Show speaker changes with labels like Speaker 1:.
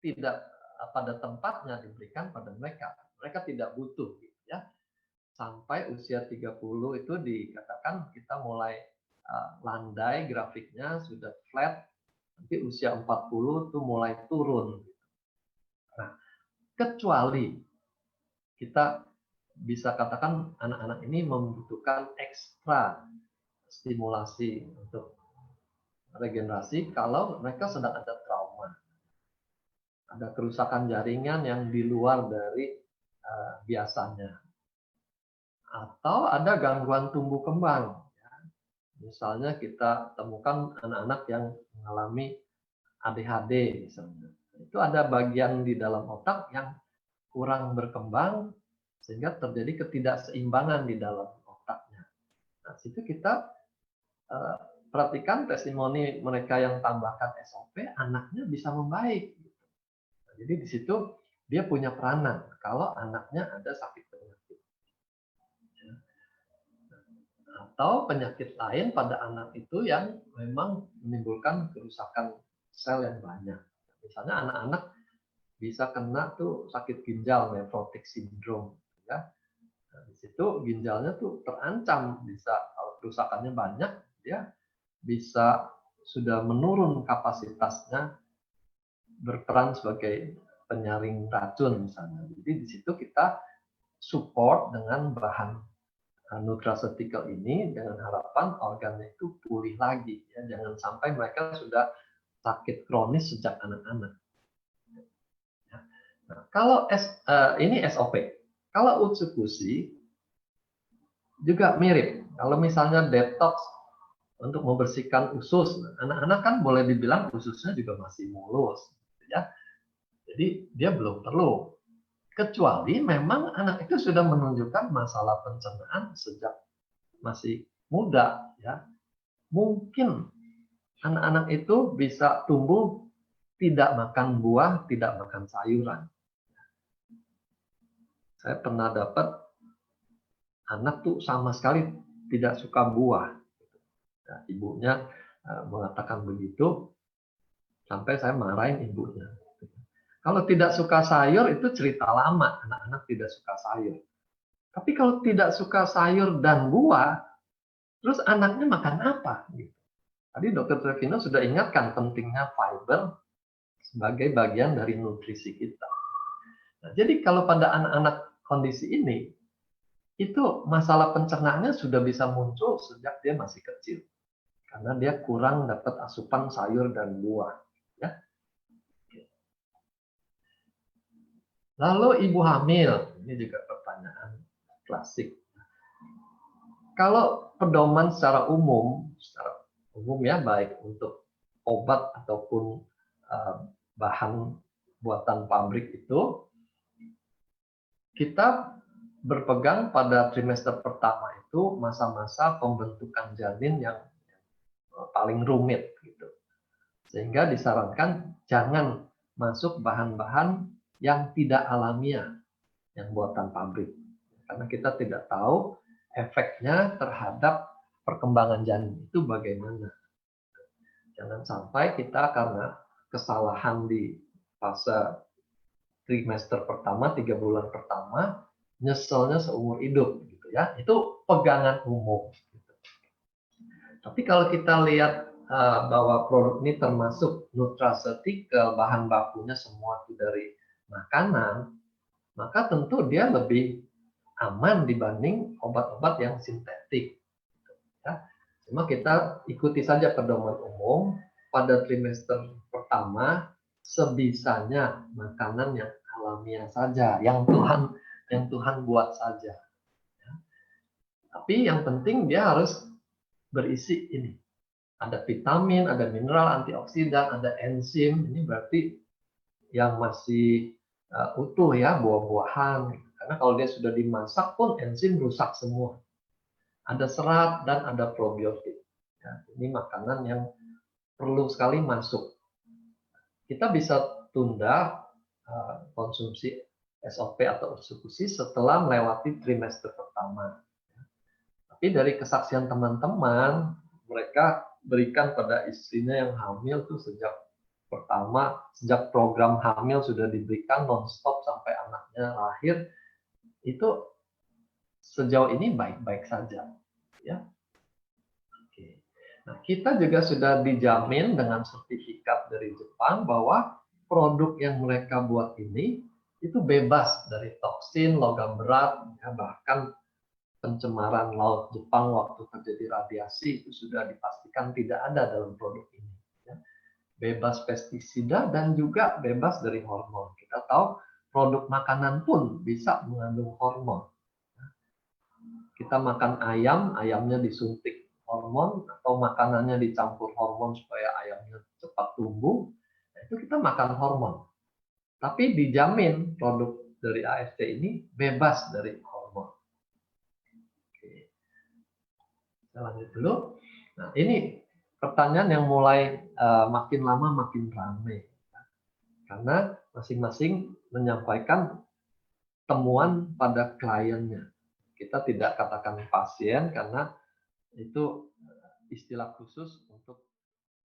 Speaker 1: tidak pada tempatnya diberikan pada mereka. Mereka tidak butuh gitu ya. Sampai usia 30 itu dikatakan kita mulai landai grafiknya, sudah flat. Nanti usia 40 itu mulai turun. Nah, kecuali kita bisa katakan anak-anak ini membutuhkan ekstra stimulasi untuk regenerasi kalau mereka sedang ada trauma, ada kerusakan jaringan yang di luar dari biasanya, atau ada gangguan tumbuh kembang. Misalnya kita temukan anak-anak yang mengalami ADHD misalnya, itu ada bagian di dalam otak yang kurang berkembang sehingga terjadi ketidakseimbangan di dalam otaknya. Nah, situ kita perhatikan testimoni mereka yang tambahkan SOP, anaknya bisa membaik. Nah, jadi di situ dia punya peranan kalau anaknya ada sakit penyakit. Atau penyakit lain pada anak itu yang memang menimbulkan kerusakan sel yang banyak. Misalnya anak-anak bisa kena tuh sakit ginjal, nephrotic syndrome. Ya. Nah, di situ ginjalnya tuh terancam, bisa kalau kerusakannya banyak, dia bisa sudah menurun kapasitasnya berperan sebagai penyaring racun misalnya. Jadi di situ kita support dengan bahan nutraceutical ini dengan harapan organnya itu pulih lagi. Ya. Jangan sampai mereka sudah sakit kronis sejak anak-anak. Nah, kalau ini SOP, kalau Utsukushi juga mirip. Kalau misalnya detox untuk membersihkan usus, anak-anak kan boleh dibilang ususnya juga masih mulus, ya. Jadi dia belum perlu. Kecuali memang anak itu sudah menunjukkan masalah pencernaan sejak masih muda, ya. Mungkin anak-anak itu bisa tumbuh tidak makan buah, tidak makan sayuran. Saya pernah dapat anak tuh sama sekali tidak suka buah. Nah, ibunya mengatakan begitu, sampai saya marahin ibunya. Kalau tidak suka sayur itu cerita lama, anak-anak tidak suka sayur. Tapi kalau tidak suka sayur dan buah, terus anaknya makan apa? Tadi Dr. Trevino sudah ingatkan pentingnya fiber sebagai bagian dari nutrisi kita. Nah, jadi kalau pada anak-anak kondisi ini, itu masalah pencernaannya sudah bisa muncul sejak dia masih kecil. Karena dia kurang dapat asupan sayur dan buah. Ya. Lalu ibu hamil, ini juga pertanyaan klasik. Kalau pedoman secara umum ya, baik untuk obat ataupun bahan buatan pabrik itu, kita berpegang pada trimester pertama itu masa-masa pembentukan janin yang paling rumit gitu. Sehingga disarankan jangan masuk bahan-bahan yang tidak alamiah, yang buatan pabrik. Karena kita tidak tahu efeknya terhadap perkembangan janin itu bagaimana. Jangan sampai kita karena kesalahan di fase trimester pertama, 3 bulan pertama, nyeselnya seumur hidup gitu ya. Itu pegangan umum. Gitu. Tapi kalau kita lihat bahwa produk ini termasuk nutraceutical, bahan bakunya semua itu dari makanan, maka tentu dia lebih aman dibanding obat-obat yang sintetik. Ya. Cuma kita ikuti saja pedoman umum pada trimester pertama sebisanya makanan yang alamiah saja, yang Tuhan buat saja. Ya. Tapi yang penting dia harus berisi ini. Ada vitamin, ada mineral, antioksidan, ada enzim. Ini berarti yang masih utuh ya, buah-buahan. Karena kalau dia sudah dimasak pun enzim rusak semua. Ada serat dan ada probiotik. Ya, ini makanan yang perlu sekali masuk. Kita bisa tunda konsumsi SOP atau Utsukushi setelah melewati trimester pertama. Tapi dari kesaksian teman-teman, mereka berikan pada istrinya yang hamil tuh sejak pertama, sejak program hamil sudah diberikan nonstop sampai anaknya lahir, itu sejauh ini baik-baik saja, ya. Oke. Nah, kita juga sudah dijamin dengan sertifikat dari Jepang bahwa produk yang mereka buat ini itu bebas dari toksin, logam berat, ya, bahkan pencemaran laut Jepang waktu terjadi radiasi itu sudah dipastikan tidak ada dalam produk ini. Ya. Bebas pestisida dan juga bebas dari hormon. Kita tahu produk makanan pun bisa mengandung hormon. Kita makan ayam, ayamnya disuntik hormon atau makanannya dicampur hormon supaya ayamnya cepat tumbuh, nah, itu kita makan hormon. Tapi dijamin produk dari AFT ini bebas dari hormon. Oke, kita lanjut dulu. Nah, ini pertanyaan yang mulai makin lama makin ramai, karena masing-masing menyampaikan temuan pada kliennya. Kita tidak katakan pasien karena itu istilah khusus untuk